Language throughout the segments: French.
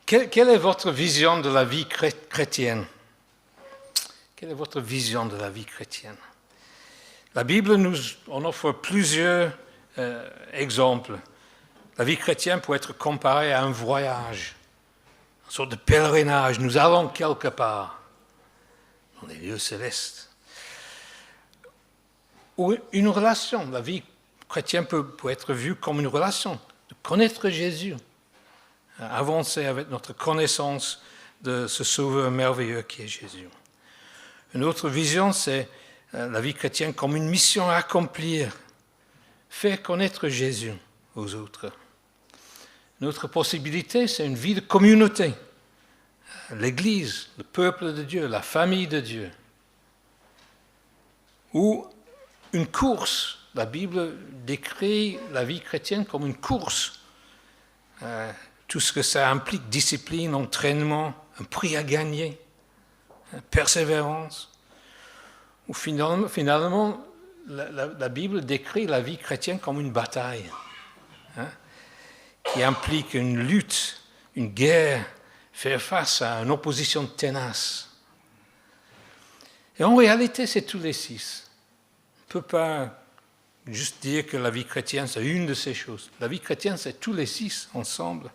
Quelle est votre vision de la vie chrétienne? Quelle est votre vision de la vie chrétienne? La Bible nous en offre plusieurs exemples. La vie chrétienne peut être comparée à un voyage, une sorte de pèlerinage. Nous allons quelque part, dans les lieux célestes. Ou une relation. La vie chrétienne peut être vue comme une relation, de connaître Jésus, avancer avec notre connaissance de ce sauveur merveilleux qui est Jésus. Une autre vision, c'est la vie chrétienne comme une mission à accomplir, faire connaître Jésus aux autres. Une autre possibilité, c'est une vie de communauté, l'Église, le peuple de Dieu, la famille de Dieu. Ou une course. La Bible décrit la vie chrétienne comme une course. Tout ce que ça implique, discipline, entraînement, un prix à gagner, persévérance. Ou finalement la Bible décrit la vie chrétienne comme une bataille, qui implique une lutte, une guerre, faire face à une opposition tenace. Et en réalité, c'est tous les six. On ne peut pas juste dire que la vie chrétienne, c'est une de ces choses. La vie chrétienne, c'est tous les six ensemble.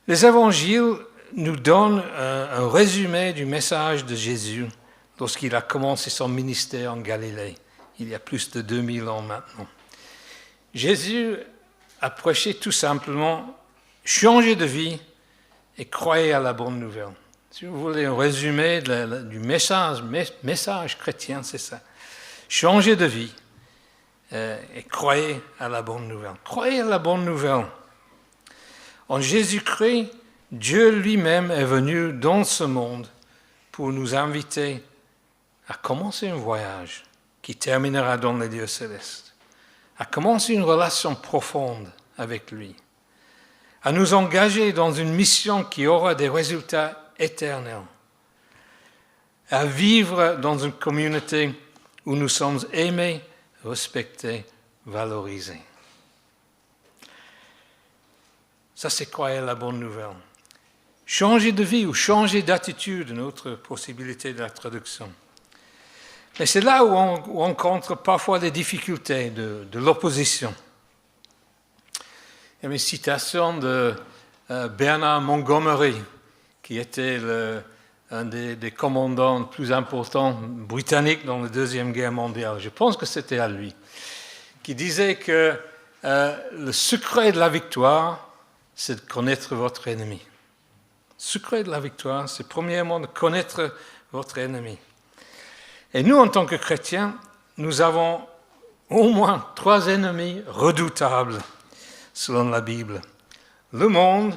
Les évangiles nous donnent un résumé du message de Jésus lorsqu'il a commencé son ministère en Galilée, il y a plus de 2000 ans maintenant. Jésus a prêché tout simplement « changez de vie et croyez à la bonne nouvelle ». Si vous voulez un résumé du message chrétien, c'est ça. Changez de vie et croyez à la bonne nouvelle. Croyez à la bonne nouvelle. En Jésus-Christ, Dieu lui-même est venu dans ce monde pour nous inviter à commencer un voyage qui terminera dans les lieux célestes, à commencer une relation profonde avec lui, à nous engager dans une mission qui aura des résultats éternels, à vivre dans une communauté où nous sommes aimés, respectés, valorisés. Ça, c'est quoi la bonne nouvelle? Changer de vie ou changer d'attitude, une autre possibilité de la traduction. Mais c'est là où on rencontre parfois des difficultés de l'opposition. Il y a une citation de Bernard Montgomery, qui était un des commandants les plus importants britanniques dans la Deuxième Guerre mondiale. Je pense que c'était à lui, qui disait que le secret de la victoire, c'est de connaître votre ennemi. Le secret de la victoire, c'est premièrement de connaître votre ennemi. Et nous, en tant que chrétiens, nous avons au moins 3 ennemis redoutables, selon la Bible. Le monde,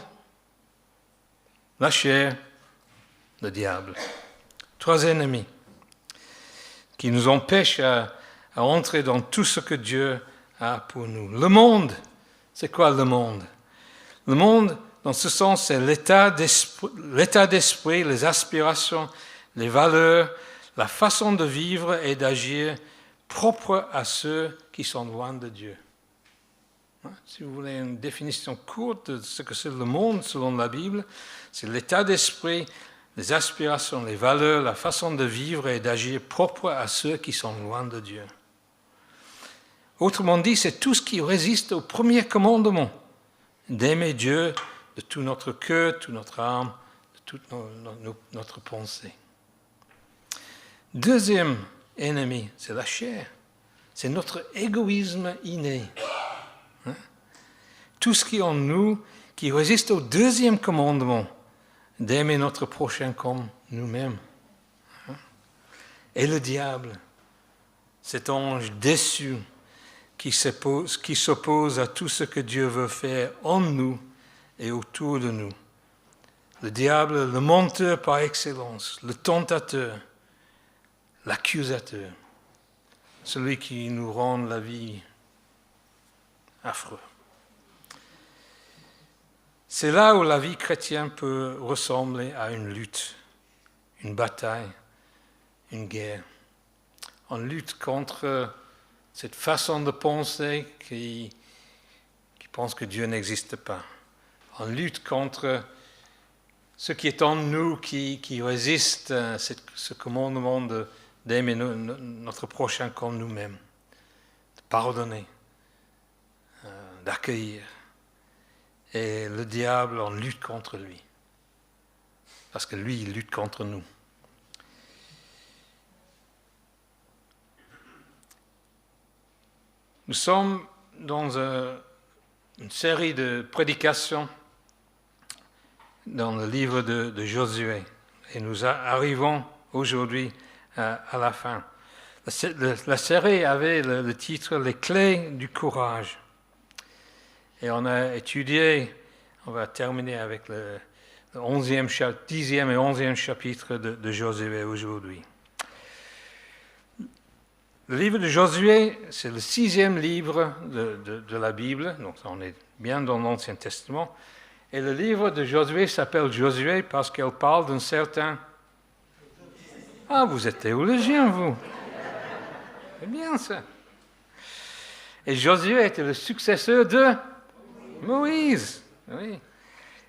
la chair, le diable. 3 ennemis qui nous empêchent à entrer dans tout ce que Dieu a pour nous. Le monde, c'est quoi le monde? Le monde, dans ce sens, c'est l'état d'esprit, les aspirations, les valeurs, la façon de vivre et d'agir propre à ceux qui sont loin de Dieu. Si vous voulez une définition courte de ce que c'est le monde selon la Bible, c'est l'état d'esprit, les aspirations, les valeurs, la façon de vivre et d'agir propre à ceux qui sont loin de Dieu. Autrement dit, c'est tout ce qui résiste au premier commandement, d'aimer Dieu de tout notre cœur, toute notre âme, de toute notre pensée. Deuxième ennemi, c'est la chair. C'est notre égoïsme inné. Tout ce qui est en nous, qui résiste au deuxième commandement, d'aimer notre prochain comme nous-mêmes. Et le diable, cet ange déçu qui s'oppose à tout ce que Dieu veut faire en nous et autour de nous. Le diable, le menteur par excellence, le tentateur, l'accusateur, celui qui nous rend la vie affreuse. C'est là où la vie chrétienne peut ressembler à une lutte, une bataille, une guerre. On lutte contre cette façon de penser qui pense que Dieu n'existe pas. On lutte contre ce qui est en nous qui résiste à ce commandement d'aimer notre prochain comme nous-mêmes, de pardonner, d'accueillir. Et le diable, on lutte contre lui, parce que lui, il lutte contre nous. Nous sommes dans une série de prédications dans le livre de Josué. Et nous arrivons aujourd'hui à la fin. La série avait le titre « Les clés du courage ». Et on a étudié, on va terminer avec le 10e et 11e chapitre de Josué aujourd'hui. Le livre de Josué, c'est le 6e livre de la Bible, donc on est bien dans l'Ancien Testament. Et le livre de Josué s'appelle Josué parce qu'elle parle d'un certain... Ah, vous êtes théologien, vous. C'est bien ça. Et Josué était le successeur de Moïse. Oui.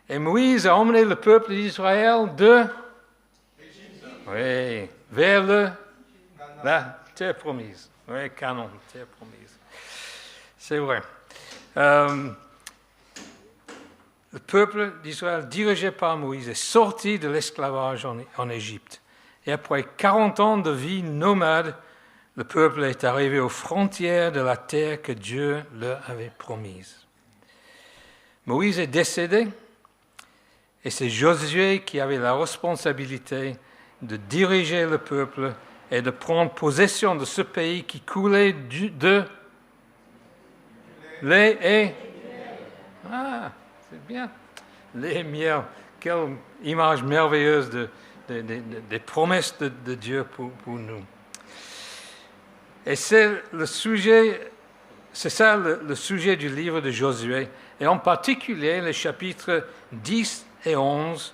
Et Moïse a emmené le peuple d'Israël vers la terre promise. Oui, Canaan, terre promise. C'est vrai. Le peuple d'Israël, dirigé par Moïse, est sorti de l'esclavage en Égypte. Et après 40 ans de vie nomade, le peuple est arrivé aux frontières de la terre que Dieu leur avait promise. Moïse est décédé, et c'est Josué qui avait la responsabilité de diriger le peuple et de prendre possession de ce pays qui coulait de lait et... Ah, c'est bien. Lait et miel. Quelle image merveilleuse des promesses de Dieu pour nous. Et c'est le sujet du livre de Josué, et en particulier les chapitres 10 et 11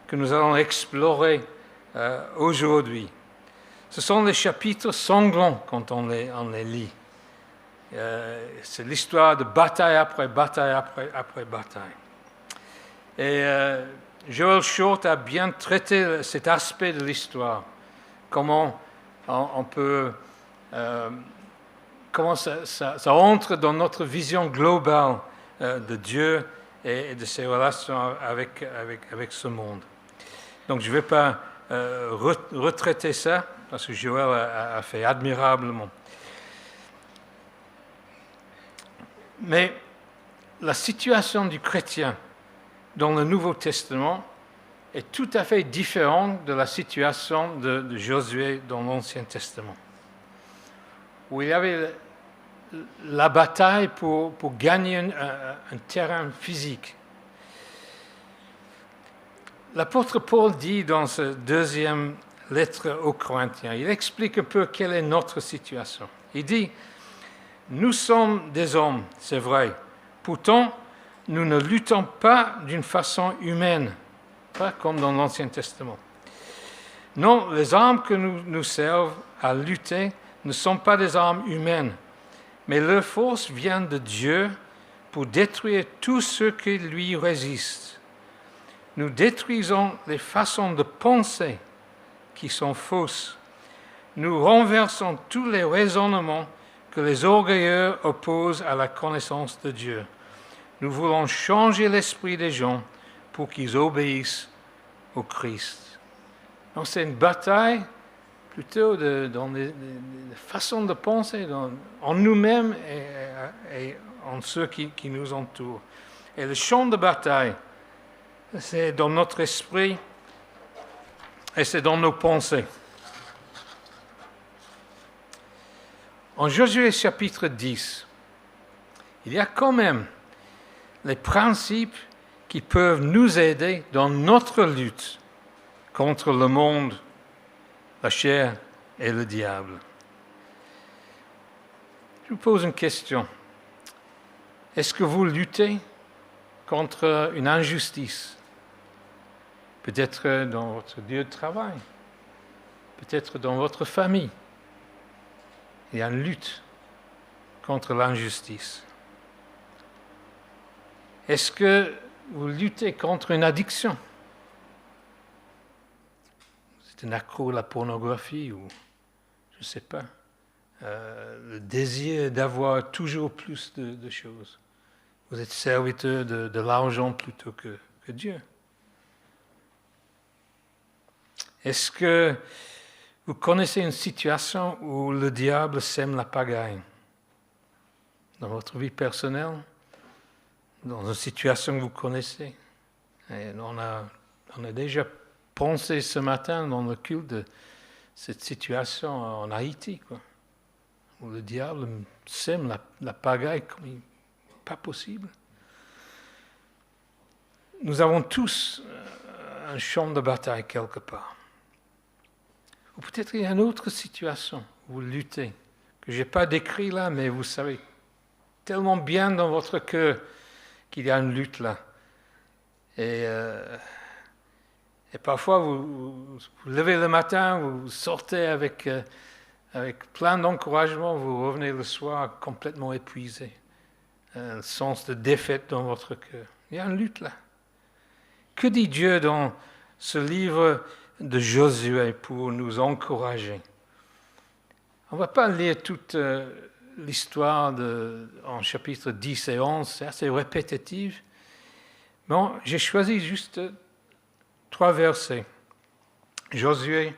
que nous allons explorer aujourd'hui. Ce sont les chapitres sanglants quand on les lit. C'est l'histoire de bataille après bataille après bataille. Et Joel Short a bien traité cet aspect de l'histoire, comment on peut... comment ça entre dans notre vision globale de Dieu et de ses relations avec ce monde. Donc je ne vais pas retraiter ça, parce que Joël a fait admirablement. Mais la situation du chrétien dans le Nouveau Testament est tout à fait différente de la situation de Josué dans l'Ancien Testament, où il y avait la bataille pour gagner un terrain physique. L'apôtre Paul dit dans sa deuxième lettre aux Corinthiens, il explique un peu quelle est notre situation. Il dit, nous sommes des hommes, c'est vrai, pourtant nous ne luttons pas d'une façon humaine, pas comme dans l'Ancien Testament. Non, les armes que nous servent à lutter ne sont pas des armes humaines, mais leur force vient de Dieu pour détruire tout ce qui lui résiste. Nous détruisons les façons de penser qui sont fausses. Nous renversons tous les raisonnements que les orgueilleux opposent à la connaissance de Dieu. Nous voulons changer l'esprit des gens pour qu'ils obéissent au Christ. Donc c'est une bataille plutôt dans les façons de penser en nous-mêmes et en ceux qui nous entourent. Et le champ de bataille, c'est dans notre esprit et c'est dans nos pensées. En Josué chapitre 10, il y a quand même les principes qui peuvent nous aider dans notre lutte contre le monde, la chair et le diable. Je vous pose une question. Est-ce que vous luttez contre une injustice? Peut-être dans votre lieu de travail, peut-être dans votre famille. Il y a une lutte contre l'injustice. Est-ce que vous luttez contre une addiction. Vous êtes un accro à la pornographie ou je ne sais pas. Le désir d'avoir toujours plus de choses. Vous êtes serviteur de l'argent plutôt que Dieu. Est-ce que vous connaissez une situation où le diable sème la pagaille? Dans votre vie personnelle? Dans une situation que vous connaissez? Et on a déjà pensé ce matin dans le culte de cette situation en Haïti, quoi, où le diable sème la pagaille comme il n'est pas possible. Nous avons tous un champ de bataille quelque part. Ou peut-être il y a une autre situation où vous luttez, que je n'ai pas décrit là, mais vous savez tellement bien dans votre cœur qu'il y a une lutte là. Et parfois, vous levez le matin, vous sortez avec plein d'encouragement, vous revenez le soir complètement épuisé. Un sens de défaite dans votre cœur. Il y a une lutte là. Que dit Dieu dans ce livre de Josué pour nous encourager? On ne va pas lire toute l'histoire en chapitres 10 et 11, c'est assez répétitif. Bon, j'ai choisi juste 3 versets. Josué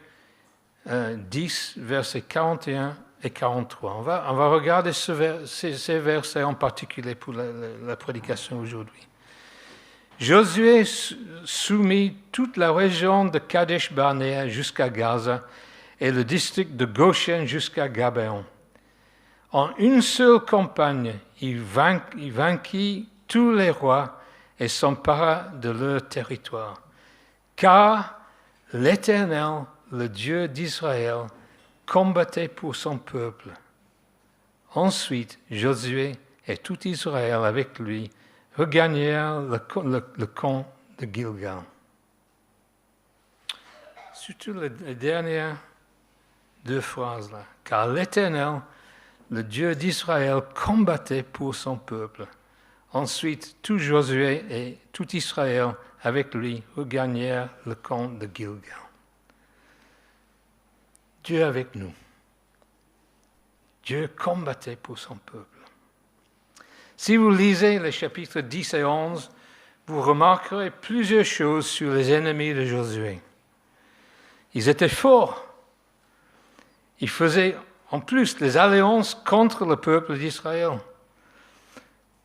10, versets 41 et 43. On va regarder ces versets en particulier pour la prédication aujourd'hui. Josué soumit toute la région de Kadesh-Barnéa jusqu'à Gaza et le district de Goshen jusqu'à Gabaon. En une seule campagne, il vainquit tous les rois et s'empara de leur territoire. Car l'Éternel, le Dieu d'Israël, combattait pour son peuple. Ensuite, Josué et tout Israël avec lui regagnèrent le camp de Gilgal. Surtout les dernières 2 phrases là. Car l'Éternel, le Dieu d'Israël, combattait pour son peuple. Ensuite, tout Josué et tout Israël avec lui regagnèrent le camp de Gilgal. Dieu avec nous. Dieu combattait pour son peuple. Si vous lisez les chapitres 10 et 11, vous remarquerez plusieurs choses sur les ennemis de Josué. Ils étaient forts. Ils faisaient en plus les alliances contre le peuple d'Israël.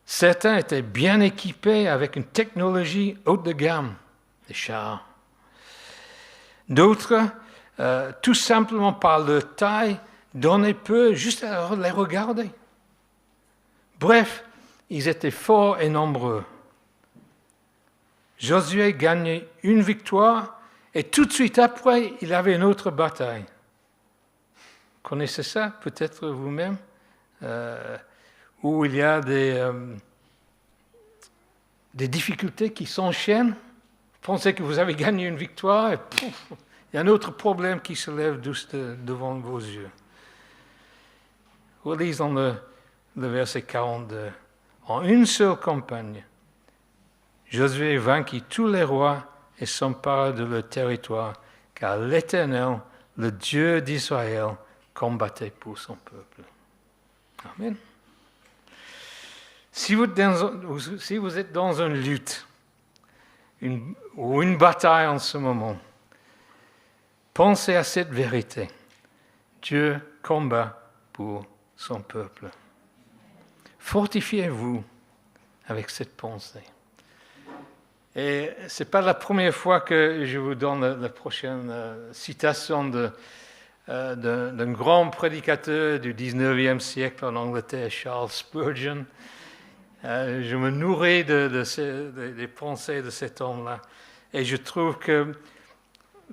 Certains étaient bien équipés avec une technologie haute de gamme, des chars. D'autres, tout simplement par leur taille, donnaient peu juste à les regarder. Bref, ils étaient forts et nombreux. Josué gagnait une victoire et tout de suite après, il avait une autre bataille. Vous connaissez ça, peut-être vous-même, où il y a des difficultés qui s'enchaînent. Vous pensez que vous avez gagné une victoire et pouf, il y a un autre problème qui se lève juste devant vos yeux. Relisons le verset 42. En une seule campagne, Josué vainquit tous les rois et s'empara de leur territoire, car l'Éternel, le Dieu d'Israël, combattait pour son peuple. Amen. Si vous êtes dans une lutte ou une bataille en ce moment, pensez à cette vérité. Dieu combat pour son peuple. Fortifiez-vous avec cette pensée. Et ce n'est pas la première fois que je vous donne la prochaine citation d'un grand prédicateur du 19e siècle en Angleterre, Charles Spurgeon. Je me nourris des pensées de cet homme-là. Et je trouve que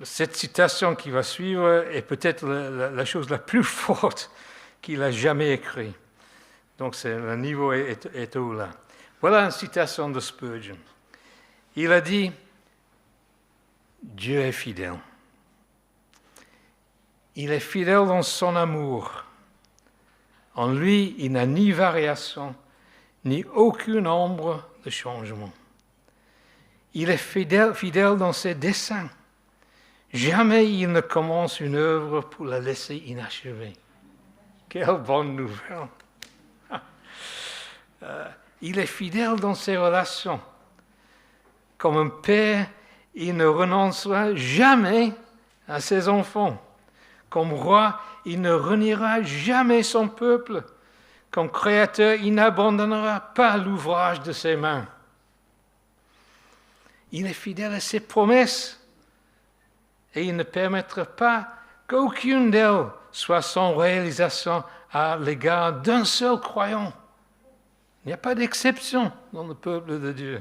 cette citation qui va suivre est peut-être la chose la plus forte qu'il a jamais écrite. Donc le niveau est haut là. Voilà une citation de Spurgeon. Il a dit, Dieu est fidèle. Il est fidèle dans son amour. En lui, il n'a ni variation, ni aucune ombre de changement. Il est fidèle dans ses desseins. Jamais il ne commence une œuvre pour la laisser inachevée. Quelle bonne nouvelle! Il est fidèle dans ses relations. Comme un père, il ne renoncera jamais à ses enfants. Comme roi, il ne reniera jamais son peuple. Comme créateur, il n'abandonnera pas l'ouvrage de ses mains. Il est fidèle à ses promesses et il ne permettra pas qu'aucune d'elles soit sans réalisation à l'égard d'un seul croyant. Il n'y a pas d'exception dans le peuple de Dieu.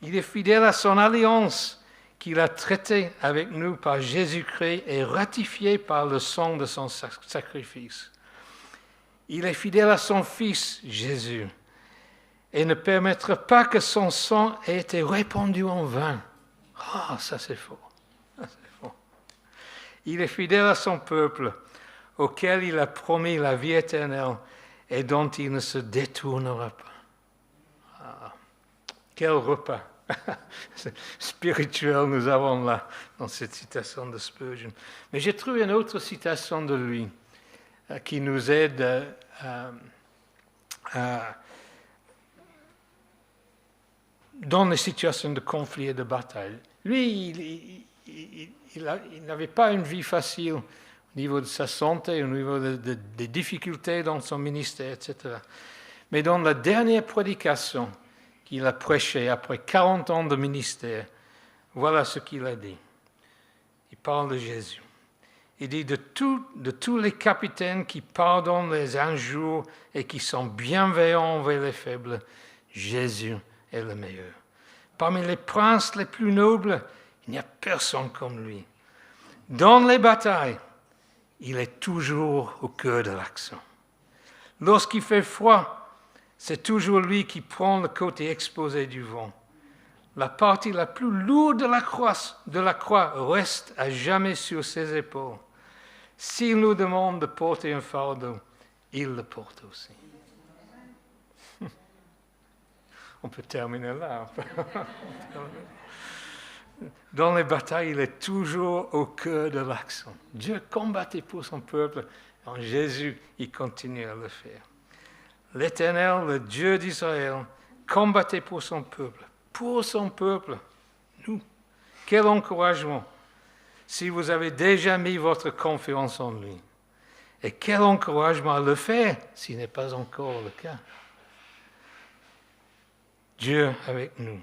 Il est fidèle à son alliance qu'il a traitée avec nous par Jésus-Christ et ratifiée par le sang de son sacrifice. Il est fidèle à son Fils, Jésus, et ne permettra pas que son sang ait été répandu en vain. Ah, ça c'est faux. Ça, c'est faux. Il est fidèle à son peuple, auquel il a promis la vie éternelle et dont il ne se détournera pas. Ah, quel repas spirituel nous avons là, dans cette citation de Spurgeon. Mais j'ai trouvé une autre citation de lui qui nous aide dans les situations de conflit et de bataille. Lui, il n'avait pas une vie facile au niveau de sa santé, au niveau des difficultés dans son ministère, etc. Mais dans la dernière prédication qu'il a prêchée après 40 ans de ministère, voilà ce qu'il a dit. Il parle de Jésus. Il dit de tous les capitaines qui pardonnent les injures et qui sont bienveillants envers les faibles, Jésus est le meilleur. Parmi les princes les plus nobles, il n'y a personne comme lui. Dans les batailles, il est toujours au cœur de l'action. Lorsqu'il fait froid, c'est toujours lui qui prend le côté exposé du vent. La partie la plus lourde de la croix reste à jamais sur ses épaules. S'il nous demande de porter un fardeau, il le porte aussi. On peut terminer là. Dans les batailles, il est toujours au cœur de l'action. Dieu combattait pour son peuple. En Jésus, il continue à le faire. L'Éternel, le Dieu d'Israël, combattait pour son peuple. Pour son peuple, nous. Quel encouragement si vous avez déjà mis votre confiance en lui. Et quel encouragement à le faire s'il n'est pas encore le cas. Dieu avec nous.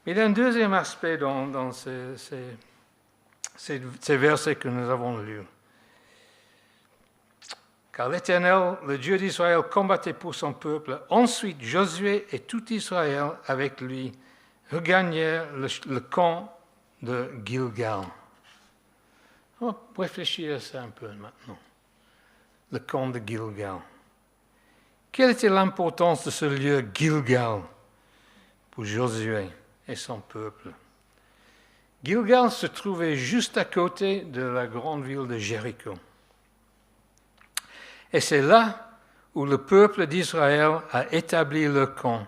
Il y a un deuxième aspect dans ces versets que nous avons lus. Car l'Éternel, le Dieu d'Israël, combattait pour son peuple. Ensuite, Josué et tout Israël avec lui regagnèrent le camp de Gilgal. On va réfléchir à ça un peu maintenant. Le camp de Gilgal. Quelle était l'importance de ce lieu Gilgal pour Josué et son peuple? Gilgal se trouvait juste à côté de la grande ville de Jéricho. Et c'est là où le peuple d'Israël a établi le camp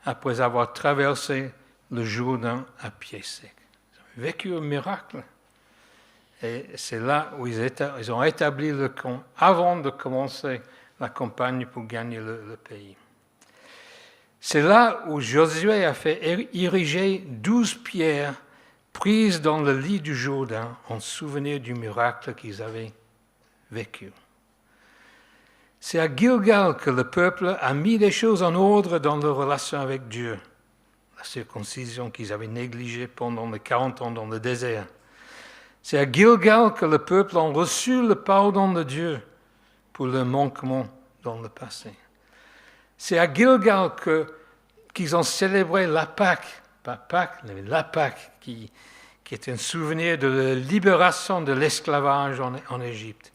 après avoir traversé le Jourdain à pied sec. Ils ont vécu un miracle. Et c'est là où ils ont établi le camp avant de commencer la campagne pour gagner le pays. C'est là où Josué a fait ériger 12 pierres prises dans le lit du Jourdain en souvenir du miracle qu'ils avaient vécu. C'est à Gilgal que le peuple a mis les choses en ordre dans leur relation avec Dieu. La circoncision qu'ils avaient négligée pendant les 40 ans dans le désert. C'est à Gilgal que le peuple a reçu le pardon de Dieu pour leurs manquements dans le passé. C'est à Gilgal qu'ils ont célébré la Pâque, pas Pâques, mais la Pâque, qui est un souvenir de la libération de l'esclavage en Égypte.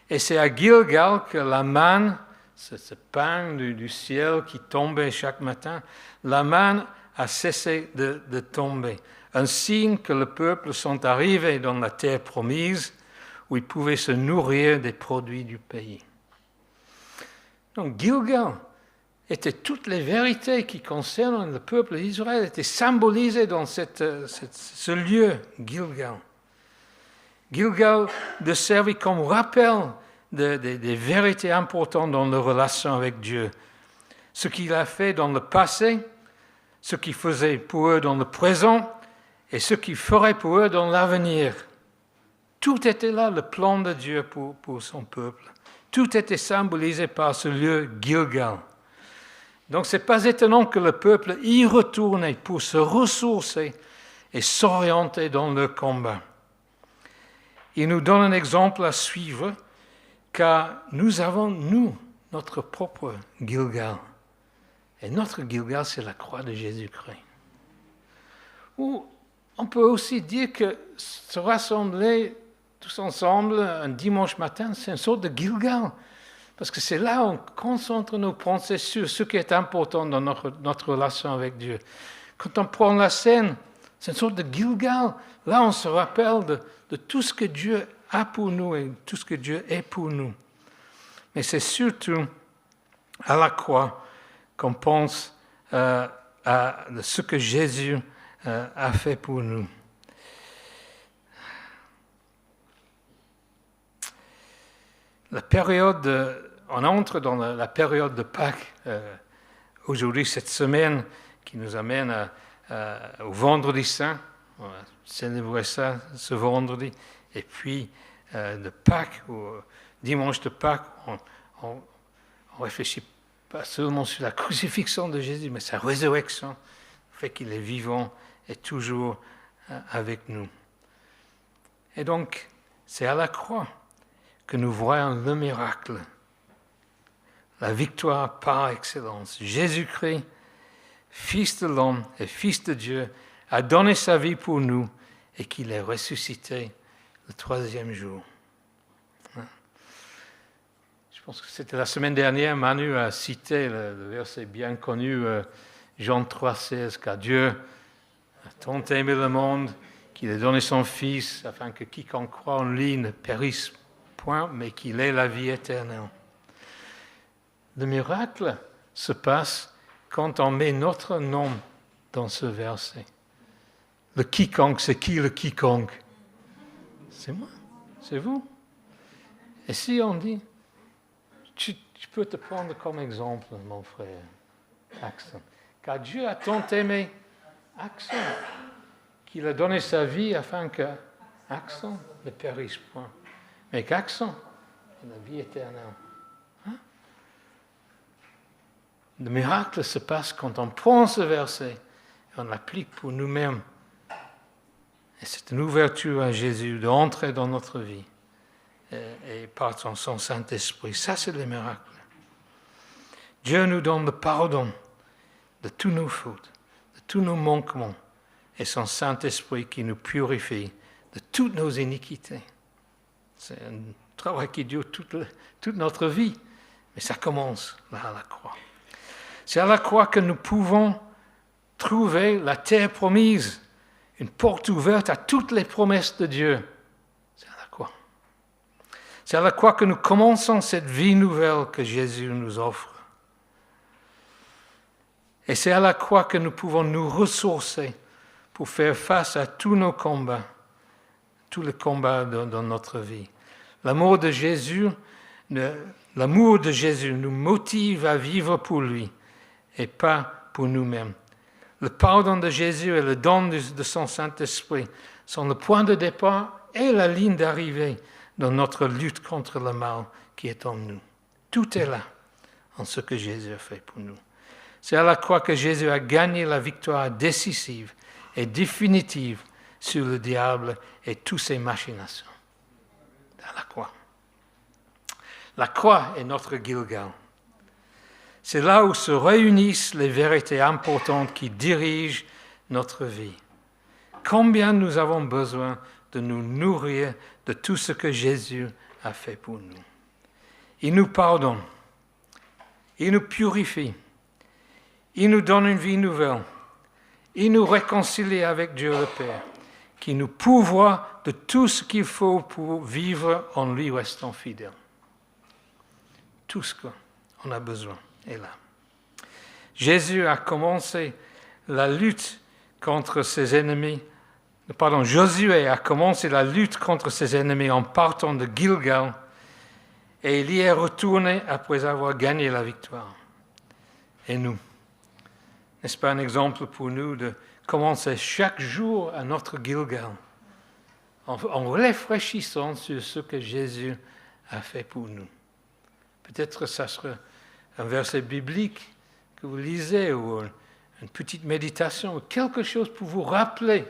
Et c'est à Gilgal que la manne, ce pain du ciel qui tombait chaque matin, la manne a cessé de tomber. Un signe que le peuple sont arrivés dans la terre promise où ils pouvaient se nourrir des produits du pays. Donc Gilgal, étaient toutes les vérités qui concernent le peuple d'Israël, étaient symbolisées dans ce lieu, Gilgal. Gilgal de servir comme rappel des vérités importantes dans leur relation avec Dieu. Ce qu'il a fait dans le passé, ce qu'il faisait pour eux dans le présent et ce qu'il ferait pour eux dans l'avenir. Tout était là, le plan de Dieu pour son peuple. Tout était symbolisé par ce lieu Gilgal. Donc ce n'est pas étonnant que le peuple y retourne pour se ressourcer et s'orienter dans le combat. Il nous donne un exemple à suivre, car nous avons, notre propre Gilgal. Et notre Gilgal, c'est la croix de Jésus-Christ. Ou on peut aussi dire que se rassembler tous ensemble un dimanche matin, c'est une sorte de Gilgal. Parce que c'est là où on concentre nos pensées sur ce qui est important dans notre relation avec Dieu. Quand on prend la scène, c'est une sorte de Gilgal. Là, on se rappelle de tout ce que Dieu a pour nous et tout ce que Dieu est pour nous. Mais c'est surtout à la croix qu'on pense à ce que Jésus a fait pour nous. On entre dans la période de Pâques aujourd'hui, cette semaine, qui nous amène au vendredi saint. On va célébrer ça ce vendredi. Et puis, de Pâques, au dimanche de Pâques, on réfléchit pas seulement sur la crucifixion de Jésus, mais sa résurrection, le fait qu'il est vivant et toujours avec nous. Et donc, c'est à la croix que nous voyons le miracle, la victoire par excellence. Jésus-Christ, Fils de l'homme et Fils de Dieu, a donné sa vie pour nous et qu'il est ressuscité le 3e jour. Je pense que c'était la semaine dernière, Manu a cité le verset bien connu, Jean 3,16, car Dieu a tant aimé le monde qu'il a donné son Fils afin que quiconque croit en lui ne périsse point, mais qu'il ait la vie éternelle. Le miracle se passe quand on met notre nom dans ce verset. Le quiconque, c'est qui le quiconque? C'est moi, c'est vous. Et si on dit, tu peux te prendre comme exemple, mon frère, Axel, car Dieu a tant aimé Axel qu'il a donné sa vie afin que Axel ne périsse point, mais qu'Axel ait la vie éternelle. Le miracle se passe quand on prend ce verset et on l'applique pour nous-mêmes. Et c'est une ouverture à Jésus d'entrer dans notre vie et par son Saint-Esprit. Ça, c'est le miracle. Dieu nous donne le pardon de tous nos fautes, de tous nos manquements, et son Saint-Esprit qui nous purifie de toutes nos iniquités. C'est un travail qui dure toute notre vie, mais ça commence là à la croix. C'est à la croix que nous pouvons trouver la terre promise, une porte ouverte à toutes les promesses de Dieu. C'est à la croix. C'est à la croix que nous commençons cette vie nouvelle que Jésus nous offre. Et c'est à la croix que nous pouvons nous ressourcer pour faire face à tous nos combats, tous les combats dans notre vie. L'amour de Jésus nous motive à vivre pour lui et pas pour nous-mêmes. Le pardon de Jésus et le don de son Saint-Esprit sont le point de départ et la ligne d'arrivée dans notre lutte contre le mal qui est en nous. Tout est là en ce que Jésus a fait pour nous. C'est à la croix que Jésus a gagné la victoire décisive et définitive sur le diable et toutes ses machinations. À la croix. La croix est notre Gilgal. C'est là où se réunissent les vérités importantes qui dirigent notre vie. Combien nous avons besoin de nous nourrir de tout ce que Jésus a fait pour nous. Il nous pardonne. Il nous purifie. Il nous donne une vie nouvelle. Il nous réconcilie avec Dieu le Père, qui nous pourvoit de tout ce qu'il faut pour vivre en lui restant fidèle. Tout ce qu'on a besoin est là. Jésus a commencé la lutte contre ses ennemis. Josué a commencé la lutte contre ses ennemis en partant de Gilgal et il y est retourné après avoir gagné la victoire. Et nous, n'est-ce pas un exemple pour nous de commencer chaque jour à notre Gilgal en réfléchissant sur ce que Jésus a fait pour nous. Peut-être ça sera un verset biblique que vous lisez ou une petite méditation, ou quelque chose pour vous rappeler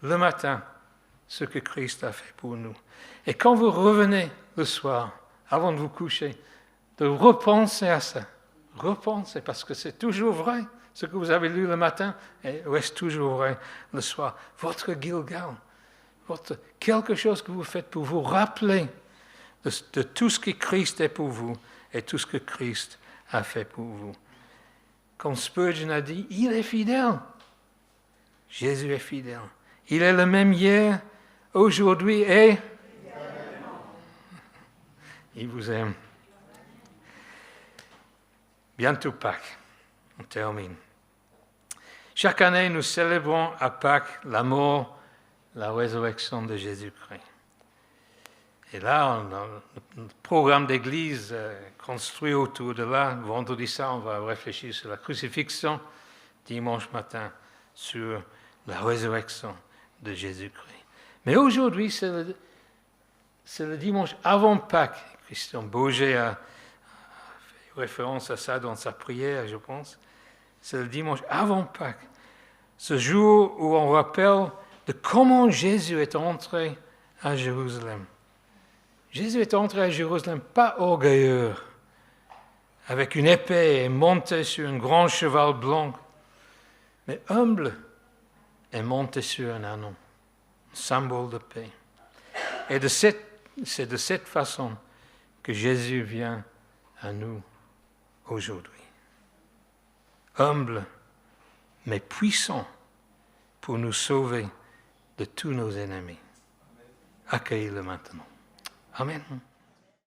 le matin ce que Christ a fait pour nous. Et quand vous revenez le soir, avant de vous coucher, de repenser à ça. Repensez, parce que c'est toujours vrai. Ce que vous avez lu le matin reste toujours vrai le soir. Votre Gilgal, quelque chose que vous faites pour vous rappeler de tout ce que Christ est pour vous et tout ce que Christ a fait pour vous. Comme Spurgeon a dit, il est fidèle. Jésus est fidèle. Il est le même hier, aujourd'hui et... Il vous aime. Bientôt Pâques. On termine. Chaque année, nous célébrons à Pâques la mort, la résurrection de Jésus-Christ. Et là, on a le programme d'église construit autour de là. Vendredi soir, on va réfléchir sur la crucifixion. Dimanche matin, sur la résurrection de Jésus-Christ. Mais aujourd'hui, c'est le dimanche avant Pâques. Christian Bourget a fait référence à ça dans sa prière, je pense. C'est le dimanche avant Pâques. Ce jour où on rappelle de comment Jésus est entré à Jérusalem. Jésus est entré à Jérusalem pas orgueilleux, avec une épée et monté sur un grand cheval blanc, mais humble et monté sur un ânon, symbole de paix. Et c'est de cette façon que Jésus vient à nous aujourd'hui. Humble, mais puissant pour nous sauver de tous nos ennemis. Accueillez-le maintenant. Amen.